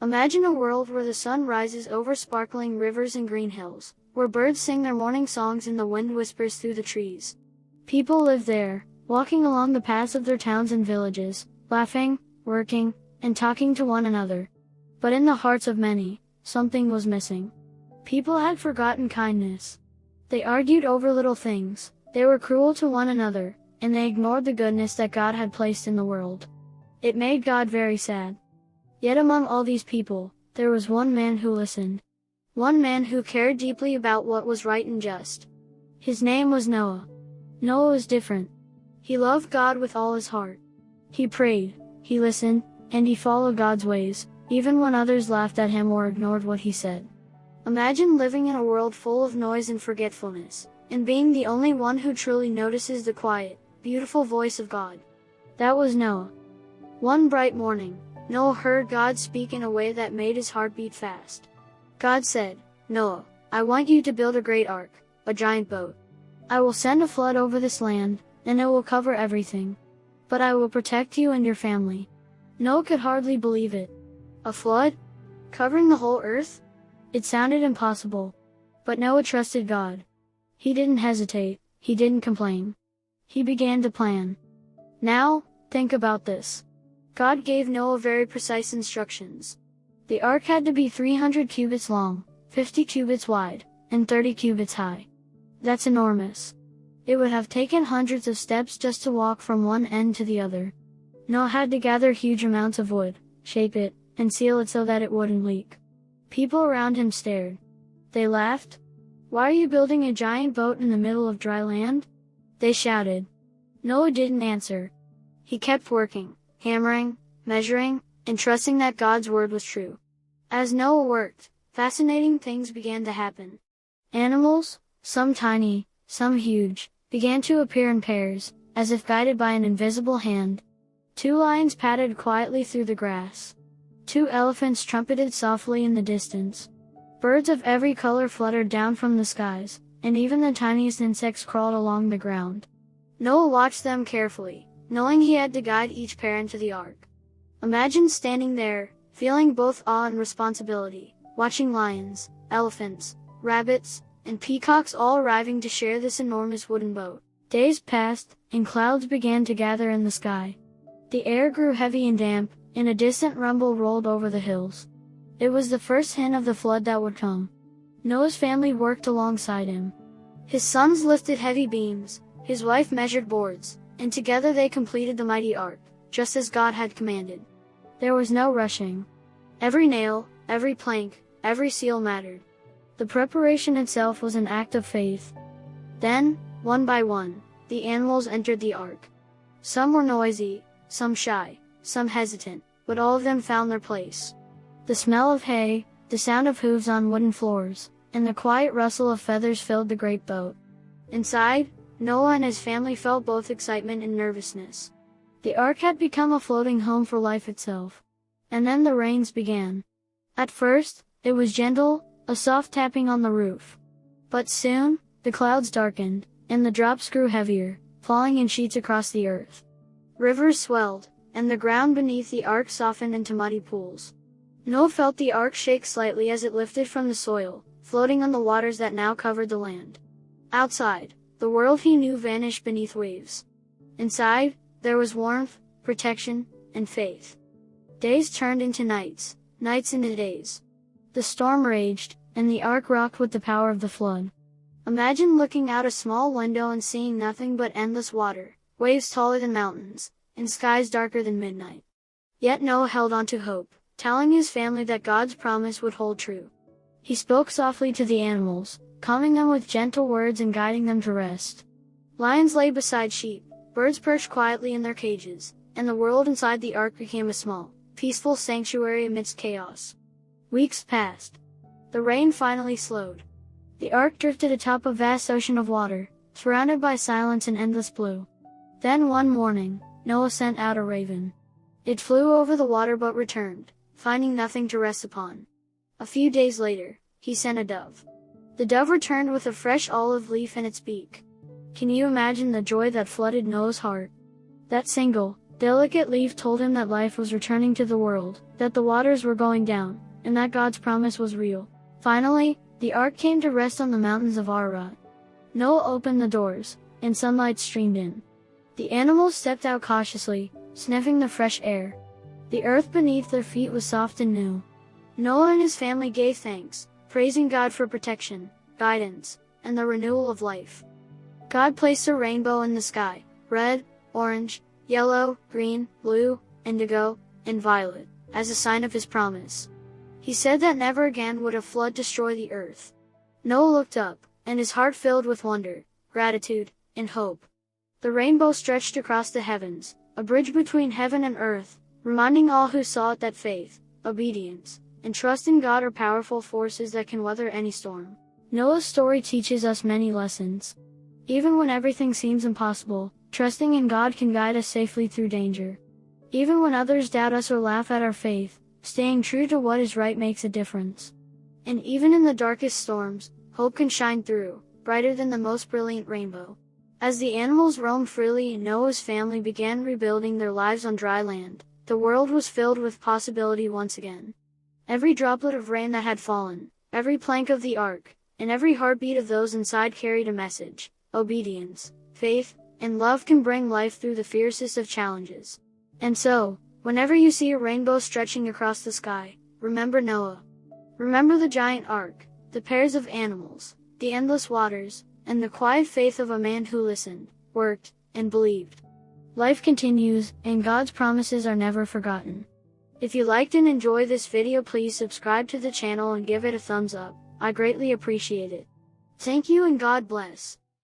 Imagine a world where the sun rises over sparkling rivers and green hills, where birds sing their morning songs and the wind whispers through the trees. People live there, walking along the paths of their towns and villages, laughing, working, and talking to one another. But in the hearts of many, something was missing. People had forgotten kindness. They argued over little things, they were cruel to one another, and they ignored the goodness that God had placed in the world. It made God very sad. Yet among all these people, there was one man who listened. One man who cared deeply about what was right and just. His name was Noah. Noah was different. He loved God with all his heart. He prayed, he listened, and he followed God's ways, even when others laughed at him or ignored what he said. Imagine living in a world full of noise and forgetfulness, and being the only one who truly notices the quiet, beautiful voice of God. That was Noah. One bright morning, Noah heard God speak in a way that made his heart beat fast. God said, "Noah, I want you to build a great ark, a giant boat. I will send a flood over this land, and it will cover everything. But I will protect you and your family." Noah could hardly believe it. A flood? Covering the whole earth? It sounded impossible. But Noah trusted God. He didn't hesitate, he didn't complain. He began to plan. Now, think about this. God gave Noah very precise instructions. The ark had to be 300 cubits long, 50 cubits wide, and 30 cubits high. That's enormous. It would have taken hundreds of steps just to walk from one end to the other. Noah had to gather huge amounts of wood, shape it, and seal it so that it wouldn't leak. People around him stared. They laughed. "Why are you building a giant boat in the middle of dry land?" They shouted. Noah didn't answer. He kept working, hammering, measuring, and trusting that God's word was true. As Noah worked, fascinating things began to happen. Animals, some tiny, some huge, began to appear in pairs, as if guided by an invisible hand. 2 lions padded quietly through the grass. 2 elephants trumpeted softly in the distance. Birds of every color fluttered down from the skies, and even the tiniest insects crawled along the ground. Noah watched them carefully, knowing he had to guide each pair into the ark. Imagine standing there, feeling both awe and responsibility, watching lions, elephants, rabbits, and peacocks all arriving to share this enormous wooden boat. Days passed, and clouds began to gather in the sky. The air grew heavy and damp, and a distant rumble rolled over the hills. It was the first hint of the flood that would come. Noah's family worked alongside him. His sons lifted heavy beams, his wife measured boards, and together they completed the mighty ark, just as God had commanded. There was no rushing. Every nail, every plank, every seal mattered. The preparation itself was an act of faith. Then, one by one, the animals entered the ark. Some were noisy, some shy, some hesitant, but all of them found their place. The smell of hay, the sound of hooves on wooden floors, and the quiet rustle of feathers filled the great boat. Inside, Noah and his family felt both excitement and nervousness. The ark had become a floating home for life itself. And then the rains began. At first, it was gentle, a soft tapping on the roof. But soon, the clouds darkened, and the drops grew heavier, falling in sheets across the earth. Rivers swelled, and the ground beneath the ark softened into muddy pools. Noah felt the ark shake slightly as it lifted from the soil, floating on the waters that now covered the land. Outside, the world he knew vanished beneath waves. Inside, there was warmth, protection, and faith. Days turned into nights, nights into days. The storm raged, and the ark rocked with the power of the flood. Imagine looking out a small window and seeing nothing but endless water, waves taller than mountains, and skies darker than midnight. Yet Noah held on to hope, telling his family that God's promise would hold true. He spoke softly to the animals, calming them with gentle words and guiding them to rest. Lions lay beside sheep, birds perched quietly in their cages, and the world inside the ark became a small, peaceful sanctuary amidst chaos. Weeks passed. The rain finally slowed. The ark drifted atop a vast ocean of water, surrounded by silence and endless blue. Then one morning, Noah sent out a raven. It flew over the water but returned, finding nothing to rest upon. A few days later, he sent a dove. The dove returned with a fresh olive leaf in its beak. Can you imagine the joy that flooded Noah's heart? That single, Delicate leaf told him that life was returning to the world, that the waters were going down, and that God's promise was real. Finally, the ark came to rest on the mountains of Ararat. Noah opened the doors, and sunlight streamed in. The animals stepped out cautiously, sniffing the fresh air. The earth beneath their feet was soft and new. Noah and his family gave thanks, praising God for protection, guidance, and the renewal of life. God placed a rainbow in the sky, red, orange, yellow, green, blue, indigo, and violet, as a sign of his promise. He said that never again would a flood destroy the earth. Noah looked up, and his heart filled with wonder, gratitude, and hope. The rainbow stretched across the heavens, a bridge between heaven and earth, reminding all who saw it that faith, obedience, and trust in God are powerful forces that can weather any storm. Noah's story teaches us many lessons. Even when everything seems impossible, trusting in God can guide us safely through danger. Even when others doubt us or laugh at our faith, staying true to what is right makes a difference. And even in the darkest storms, hope can shine through, brighter than the most brilliant rainbow. As the animals roamed freely and Noah's family began rebuilding their lives on dry land, the world was filled with possibility once again. Every droplet of rain that had fallen, every plank of the ark, and every heartbeat of those inside carried a message. Obedience, faith, and love can bring life through the fiercest of challenges. And so, whenever you see a rainbow stretching across the sky, remember Noah. Remember the giant ark, the pairs of animals, the endless waters, and the quiet faith of a man who listened, worked, and believed. Life continues, and God's promises are never forgotten. If you liked and enjoyed this video, please subscribe to the channel and give it a thumbs up. I greatly appreciate it. Thank you and God bless.